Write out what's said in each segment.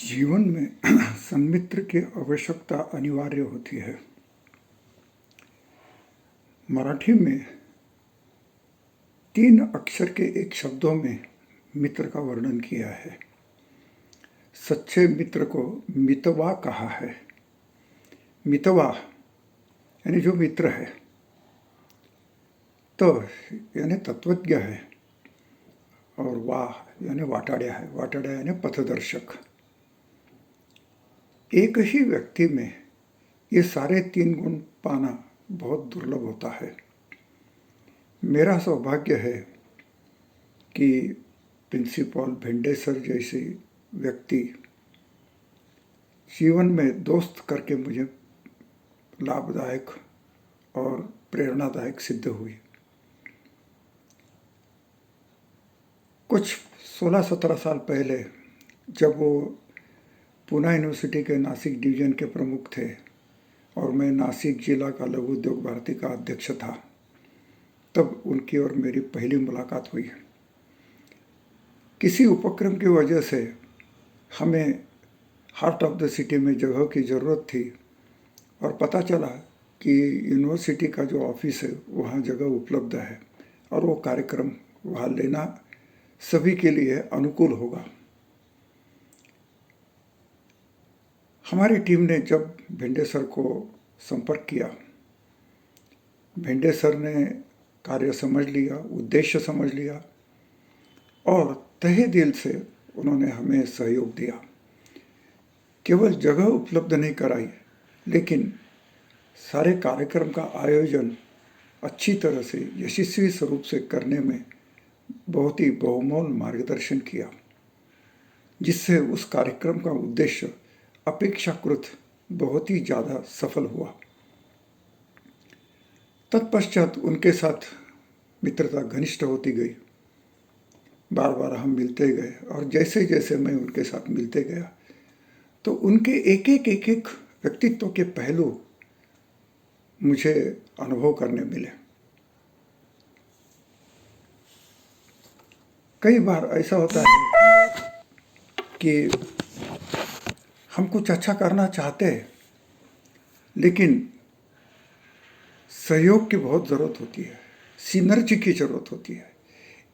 जीवन में सन्मित्र की आवश्यकता अनिवार्य होती है। मराठी में 3 अक्षर के एक शब्दों में मित्र का वर्णन किया है। सच्चे मित्र को मितवा कहा है। मितवा यानी जो मित्र है, तो यानी तत्वज्ञ है, और वाह यानी वाटाड्या है। वाटाड्या यानी पथदर्शक। एक ही व्यक्ति में ये सारे 3 गुण पाना बहुत दुर्लभ होता है। मेरा सौभाग्य है कि प्रिंसिपल भेंडेसर जैसे व्यक्ति जीवन में दोस्त करके मुझे लाभदायक और प्रेरणादायक सिद्ध हुई। कुछ 16-17 साल पहले जब वो पूना यूनिवर्सिटी के नासिक डिवीज़न के प्रमुख थे और मैं नासिक जिला का लघु उद्योग भारती का अध्यक्ष था, तब उनकी और मेरी पहली मुलाकात हुई। किसी उपक्रम की वजह से हमें हार्ट ऑफ द सिटी में जगह की ज़रूरत थी और पता चला कि यूनिवर्सिटी का जो ऑफिस है वहाँ जगह उपलब्ध है और वो कार्यक्रम वहाँ लेना सभी के लिए अनुकूल होगा। हमारी टीम ने जब भेंडेसर को संपर्क किया, भेंडेसर ने कार्य समझ लिया, उद्देश्य समझ लिया और तहे दिल से उन्होंने हमें सहयोग दिया। केवल जगह उपलब्ध नहीं कराई, लेकिन सारे कार्यक्रम का आयोजन अच्छी तरह से यशस्वी स्वरूप से करने में बहुत ही बहुमूल्य मार्गदर्शन किया, जिससे उस कार्यक्रम का उद्देश्य अपेक्षाकृत बहुत ही ज़्यादा सफल हुआ। तत्पश्चात उनके साथ मित्रता घनिष्ठ होती गई। बार बार हम मिलते गए और जैसे जैसे मैं उनके साथ मिलते गया तो उनके एक एक व्यक्तित्व के पहलू मुझे अनुभव करने मिले। कई बार ऐसा होता है कि हम कुछ अच्छा करना चाहते हैं, लेकिन सहयोग की बहुत ज़रूरत होती है, सिनर्जी की ज़रूरत होती है।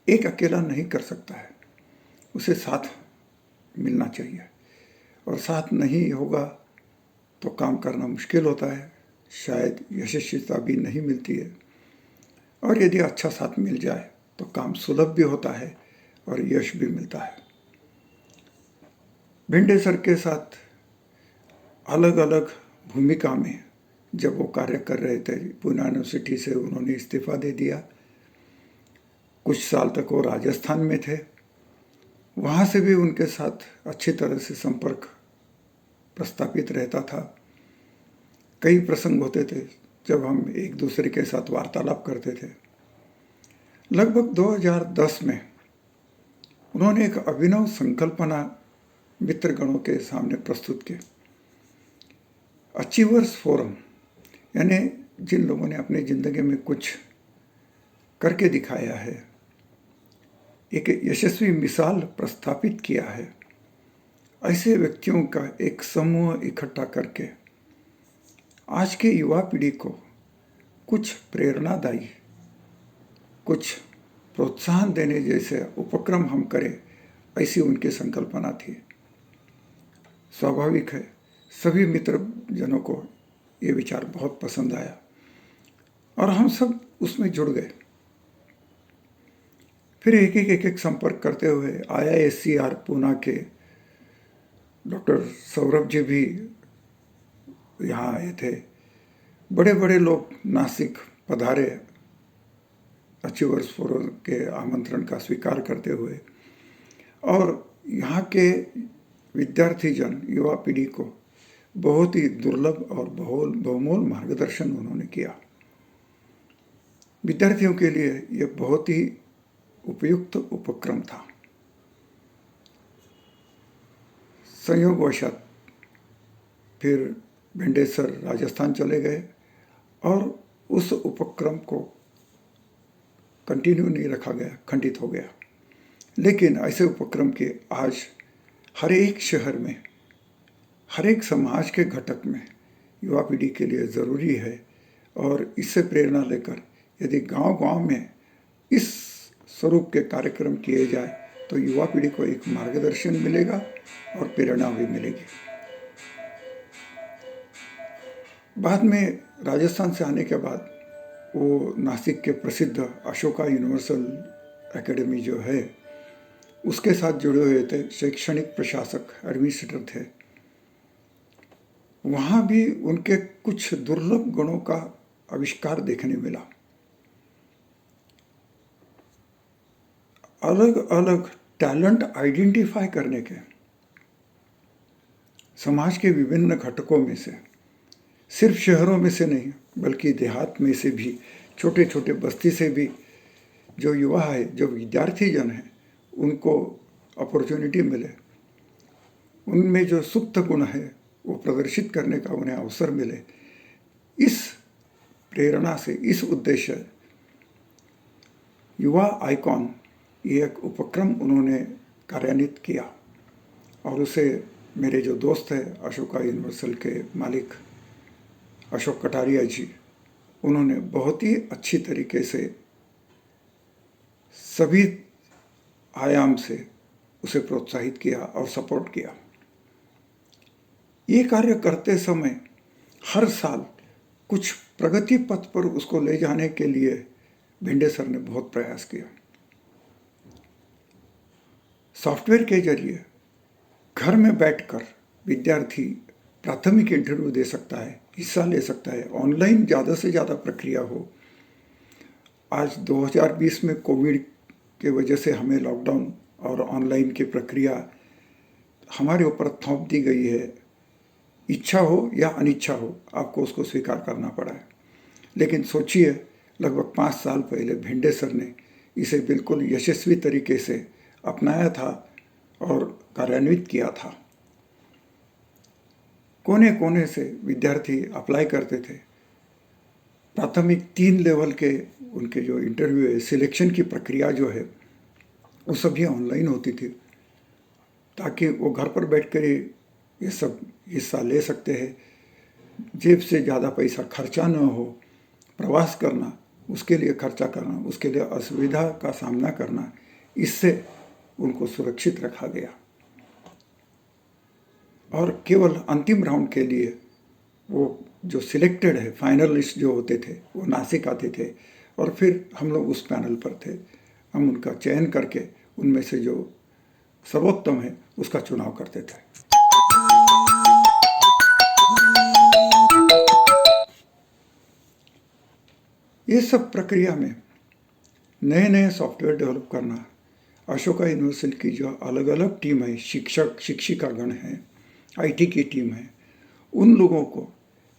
एक अकेला नहीं कर सकता है, उसे साथ मिलना चाहिए, और साथ नहीं होगा तो काम करना मुश्किल होता है, शायद यशस्विता भी नहीं मिलती है। और यदि अच्छा साथ मिल जाए तो काम सुलभ भी होता है और यश भी मिलता है। भेंडेसर के साथ अलग अलग भूमिका में जब वो कार्य कर रहे थे, पूना यूनिवर्सिटी से उन्होंने इस्तीफा दे दिया। कुछ साल तक वो राजस्थान में थे, वहाँ से भी उनके साथ अच्छी तरह से संपर्क प्रस्थापित रहता था। कई प्रसंग होते थे जब हम एक दूसरे के साथ वार्तालाप करते थे। लगभग 2010 में उन्होंने एक अभिनव संकल्पना मित्रगणों के सामने प्रस्तुत की। अचीवर्स फोरम, यानी जिन लोगों ने अपनी ज़िंदगी में कुछ करके दिखाया है, एक यशस्वी मिसाल प्रस्थापित किया है, ऐसे व्यक्तियों का एक समूह इकट्ठा करके आज के युवा पीढ़ी को कुछ प्रेरणादायी, कुछ प्रोत्साहन देने जैसे उपक्रम हम करें, ऐसी उनकी संकल्पना थी। स्वाभाविक है, सभी मित्र जनों को ये विचार बहुत पसंद आया और हम सब उसमें जुड़ गए। फिर एक संपर्क करते हुए IISER पूना के डॉक्टर सौरभ जी भी यहाँ आए थे। बड़े बड़े लोग नासिक पधारे अचीवर्स फोरम के आमंत्रण का स्वीकार करते हुए, और यहाँ के विद्यार्थी जन, युवा पीढ़ी को बहुत ही दुर्लभ और बहुमूल्य मार्गदर्शन उन्होंने किया। विद्यार्थियों के लिए यह बहुत ही उपयुक्त उपक्रम था। संयोगवशात फिर भेंडेसर राजस्थान चले गए और उस उपक्रम को कंटिन्यू नहीं रखा गया, खंडित हो गया। लेकिन ऐसे उपक्रम के आज हर एक शहर में हर एक समाज के घटक में युवा पीढ़ी के लिए ज़रूरी है। और इससे प्रेरणा लेकर यदि गांव-गांव में इस स्वरूप के कार्यक्रम किए जाए तो युवा पीढ़ी को एक मार्गदर्शन मिलेगा और प्रेरणा भी मिलेगी। बाद में राजस्थान से आने के बाद वो नासिक के प्रसिद्ध अशोका यूनिवर्सल एकेडमी जो है उसके साथ जुड़े हुए थे, शैक्षणिक प्रशासक एडमिनिस्ट्रेटर थे। वहाँ भी उनके कुछ दुर्लभ गुणों का आविष्कार देखने मिला। अलग अलग टैलेंट आइडेंटिफाई करने के समाज के विभिन्न घटकों में से, सिर्फ शहरों में से नहीं बल्कि देहात में से भी, छोटे छोटे बस्ती से भी जो युवा है, जो विद्यार्थी जन हैं, उनको अपॉर्चुनिटी मिले, उनमें जो सुप्त गुण है वो प्रदर्शित करने का उन्हें अवसर मिले। इस प्रेरणा से, इस उद्देश्य युवा आइकॉन ये एक उपक्रम उन्होंने कार्यान्वित किया और उसे मेरे जो दोस्त हैं अशोका यूनिवर्सल के मालिक अशोक कटारिया जी, उन्होंने बहुत ही अच्छी तरीके से सभी आयाम से उसे प्रोत्साहित किया और सपोर्ट किया। ये कार्य करते समय हर साल कुछ प्रगति पथ पर उसको ले जाने के लिए भिंडे सर ने बहुत प्रयास किया। सॉफ्टवेयर के जरिए घर में बैठकर विद्यार्थी प्राथमिक इंटरव्यू दे सकता है, हिस्सा ले सकता है, ऑनलाइन ज़्यादा से ज़्यादा प्रक्रिया हो। आज 2020 में कोविड के वजह से हमें लॉकडाउन और ऑनलाइन की प्रक्रिया हमारे ऊपर थोप दी गई है। इच्छा हो या अनिच्छा हो, आपको उसको स्वीकार करना पड़ा है। लेकिन सोचिए, लगभग 5 साल पहले भिंडे सर ने इसे बिल्कुल यशस्वी तरीके से अपनाया था और कार्यान्वित किया था। कोने कोने से विद्यार्थी अप्लाई करते थे। प्राथमिक 3 लेवल के उनके जो इंटरव्यू है, सिलेक्शन की प्रक्रिया जो है, वो सभी ऑनलाइन होती थी ताकि वो घर पर बैठकर ये सब हिस्सा ले सकते हैं। जेब से ज़्यादा पैसा खर्चा न हो, प्रवास करना, उसके लिए खर्चा करना, उसके लिए असुविधा का सामना करना, इससे उनको सुरक्षित रखा गया। और केवल अंतिम राउंड के लिए वो जो सिलेक्टेड है, फाइनलिस्ट जो होते थे, वो नासिक आते थे और फिर हम लोग उस पैनल पर थे। हम उनका चयन करके उनमें से जो सर्वोत्तम है उसका चुनाव करते थे। ये सब प्रक्रिया में नए नए सॉफ्टवेयर डेवलप करना, अशोका यूनिवर्सिटी की जो अलग अलग टीम है, शिक्षक शिक्षिकागण हैं, आईटी की टीम है, उन लोगों को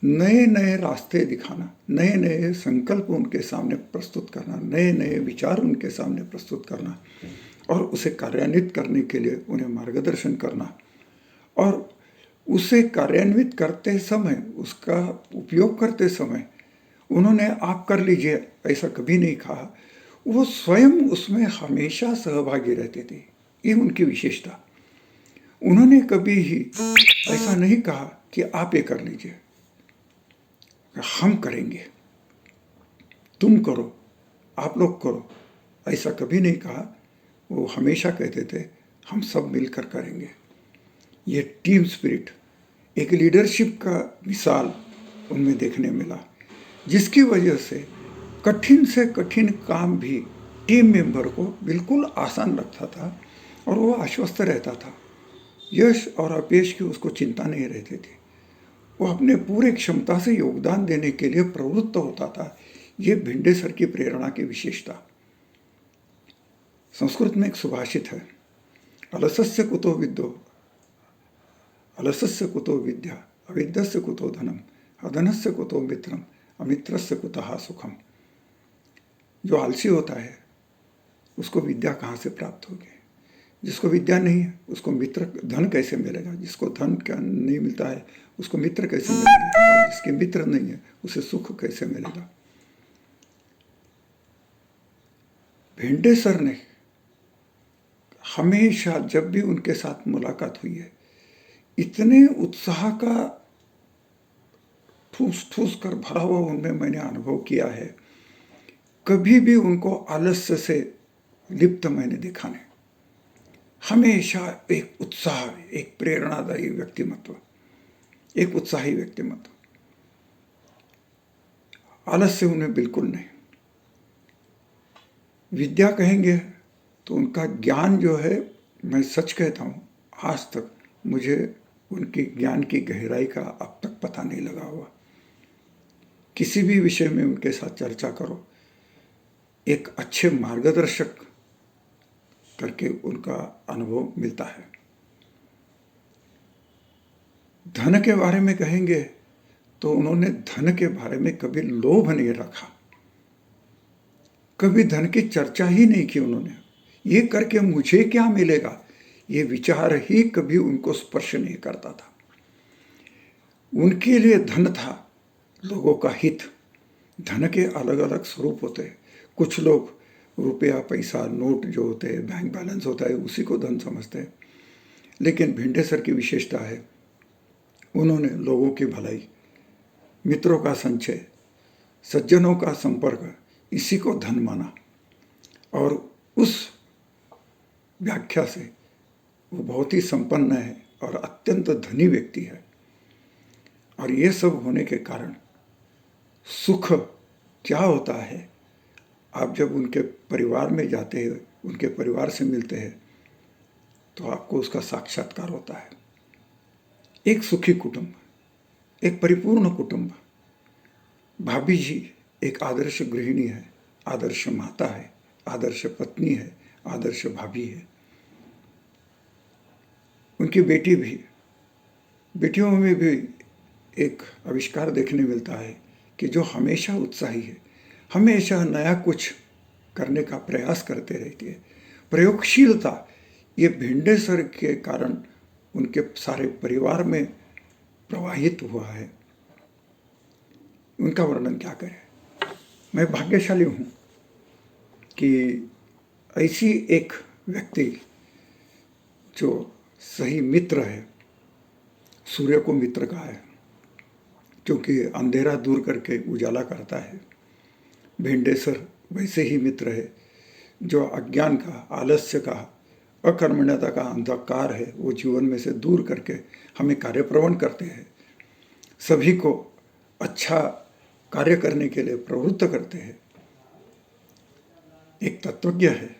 नए नए रास्ते दिखाना, नए नए संकल्प उनके सामने प्रस्तुत करना, नए नए विचार उनके सामने प्रस्तुत करना और उसे कार्यान्वित करने के लिए उन्हें मार्गदर्शन करना। और उसे कार्यान्वित करते समय, उसका उपयोग करते समय उन्होंने आप कर लीजिए ऐसा कभी नहीं कहा। वो स्वयं उसमें हमेशा सहभागी रहते थे। ये उनकी विशेषता। उन्होंने कभी ही ऐसा नहीं कहा कि आप ये कर लीजिए, हम करेंगे, तुम करो, आप लोग करो, ऐसा कभी नहीं कहा। वो हमेशा कहते थे हम सब मिलकर करेंगे। ये टीम स्पिरिट, एक लीडरशिप का मिसाल उनमें देखने मिला, जिसकी वजह से कठिन से कठिन काम भी टीम मेंबर को बिल्कुल आसान लगता था और वो आश्वस्त रहता था। यश और अपयश की उसको चिंता नहीं रहती थी। वो अपने पूरे क्षमता से योगदान देने के लिए प्रवृत्त होता था। ये भिंडे सर की प्रेरणा की विशेषता। संस्कृत में एक सुभाषित है, अलसस्य कुतो विद्यो, अलसस्य कुतो विद्या, अविद्यस्य कुतो धनम, अधनस्य कुतो मित्रम, अमित्रस्य कुतः सुखम। जो आलसी होता है उसको विद्या कहाँ से प्राप्त होगी? जिसको विद्या नहीं है उसको मित्र, धन कैसे मिलेगा? जिसको धन क्या नहीं मिलता है उसको मित्र कैसे मिलेंगे? और जिसके मित्र नहीं है उसे सुख कैसे मिलेगा? भिंडे सर ने हमेशा, जब भी उनके साथ मुलाकात हुई है, इतने उत्साह का ठूस ठूस कर भरा हुआ उनमें मैंने अनुभव किया है। कभी भी उनको आलस्य से लिप्त मैंने देखा नहीं। हमेशा एक उत्साह, एक प्रेरणादायी व्यक्तिमत्व, एक उत्साही व्यक्तिमत्व। आलस्य उन्हें बिल्कुल नहीं। विद्या कहेंगे तो उनका ज्ञान जो है, मैं सच कहता हूँ, आज तक मुझे उनके ज्ञान की गहराई का अब तक पता नहीं लगा हुआ। किसी भी विषय में उनके साथ चर्चा करो, एक अच्छे मार्गदर्शक करके उनका अनुभव मिलता है। धन के बारे में कहेंगे तो उन्होंने धन के बारे में कभी लोभ नहीं रखा, कभी धन की चर्चा ही नहीं की उन्होंने। ये करके मुझे क्या मिलेगा, ये विचार ही कभी उनको स्पर्श नहीं करता था। उनके लिए धन था लोगों का हित। धन के अलग अलग स्वरूप होते हैं। कुछ लोग रुपया, पैसा, नोट जो होते हैं, बैंक बैलेंस होता है, उसी को धन समझते हैं। लेकिन भिंडे सर की विशेषता है, उन्होंने लोगों की भलाई, मित्रों का संचय, सज्जनों का संपर्क, इसी को धन माना। और उस व्याख्या से वो बहुत ही संपन्न है और अत्यंत धनी व्यक्ति है। और ये सब होने के कारण सुख क्या होता है, आप जब उनके परिवार में जाते हैं, उनके परिवार से मिलते हैं, तो आपको उसका साक्षात्कार होता है। एक सुखी कुटुंब, एक परिपूर्ण कुटुंब। भाभी जी एक आदर्श गृहिणी है, आदर्श माता है, आदर्श पत्नी है, आदर्श भाभी है। उनकी बेटी भी, बेटियों में भी एक आविष्कार देखने मिलता है कि जो हमेशा उत्साही है, हमेशा नया कुछ करने का प्रयास करते रहती है। प्रयोगशीलता, ये भिंडे सर के कारण उनके सारे परिवार में प्रवाहित हुआ है। उनका वर्णन क्या करें। मैं भाग्यशाली हूँ कि ऐसी एक व्यक्ति जो सही मित्र है, सूर्य को मित्र कहा है क्योंकि अंधेरा दूर करके उजाला करता है। भिंडे सर वैसे ही मित्र है जो अज्ञान का, आलस्य का, अकर्मण्यता का अंधकार है, वो जीवन में से दूर करके हमें कार्यप्रवण करते हैं, सभी को अच्छा कार्य करने के लिए प्रवृत्त करते हैं। एक तत्वज्ञ है,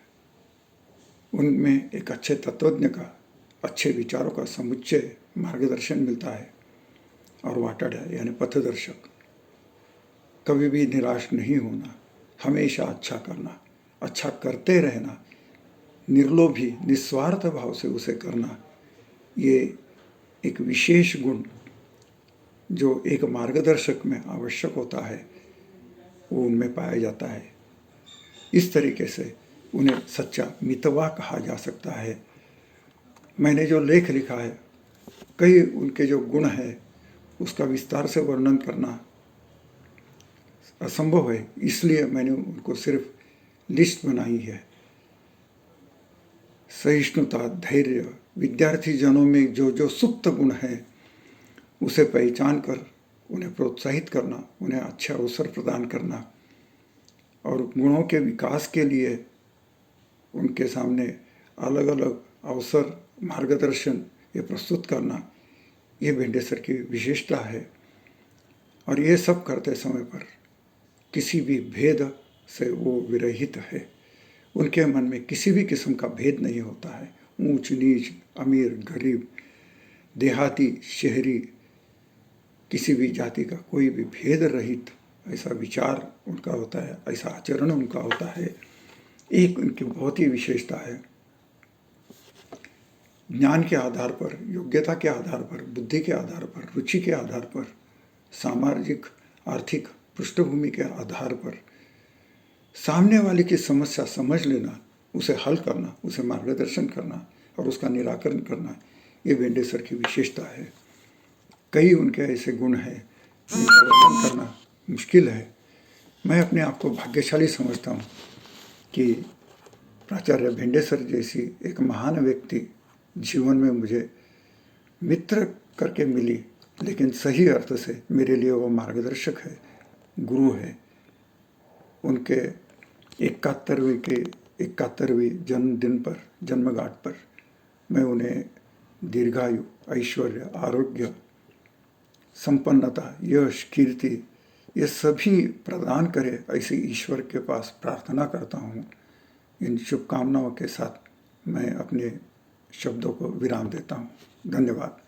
उनमें एक अच्छे तत्वज्ञ का, अच्छे विचारों का समुच्चय मार्गदर्शन मिलता है। और वाटड़ है यानी पथदर्शक। कभी भी निराश नहीं होना, हमेशा अच्छा करना, अच्छा करते रहना, निर्लोभी, निस्वार्थ भाव से उसे करना, ये एक विशेष गुण जो एक मार्गदर्शक में आवश्यक होता है, वो उनमें पाया जाता है। इस तरीके से उन्हें सच्चा मितवा कहा जा सकता है। मैंने जो लेख लिखा है, कई उनके जो गुण हैं उसका विस्तार से वर्णन करना असंभव है, इसलिए मैंने उनको सिर्फ लिस्ट बनाई है। सहिष्णुता, धैर्य, विद्यार्थी जनों में जो जो सुप्त गुण हैं उसे पहचान कर उन्हें प्रोत्साहित करना, उन्हें अच्छा अवसर प्रदान करना और गुणों के विकास के लिए उनके सामने अलग अलग अवसर, मार्गदर्शन ये प्रस्तुत करना, ये भिंडे सर की विशेषता है। और ये सब करते समय पर किसी भी भेद से वो विरहित है। उनके मन में किसी भी किस्म का भेद नहीं होता है। ऊंच नीच, अमीर गरीब, देहाती शहरी, किसी भी जाति का कोई भी भेद रहित ऐसा विचार उनका होता है, ऐसा आचरण उनका होता है। एक उनकी बहुत ही विशेषता है। ज्ञान के आधार पर, योग्यता के आधार पर, बुद्धि के आधार पर, रुचि के आधार पर, सामाजिक आर्थिक पृष्ठभूमि के आधार पर सामने वाले की समस्या समझ लेना, उसे हल करना, उसे मार्गदर्शन करना और उसका निराकरण करना, ये भिंडे सर की विशेषता है। कई उनके ऐसे गुण हैं जिनका वर्णन करना मुश्किल है। मैं अपने आप को भाग्यशाली समझता हूँ कि प्राचार्य भिंडे सर जैसी एक महान व्यक्ति जीवन में मुझे मित्र करके मिली, लेकिन सही अर्थ से मेरे लिए वो मार्गदर्शक है, गुरु है। उनके 71वीं जन्मदिन पर, जन्मगांठ पर मैं उन्हें दीर्घायु, ऐश्वर्य, आरोग्य, संपन्नता, यश, कीर्ति ये सभी प्रदान करे, ऐसे ईश्वर के पास प्रार्थना करता हूँ। इन शुभकामनाओं के साथ मैं अपने शब्दों को विराम देता हूँ। धन्यवाद।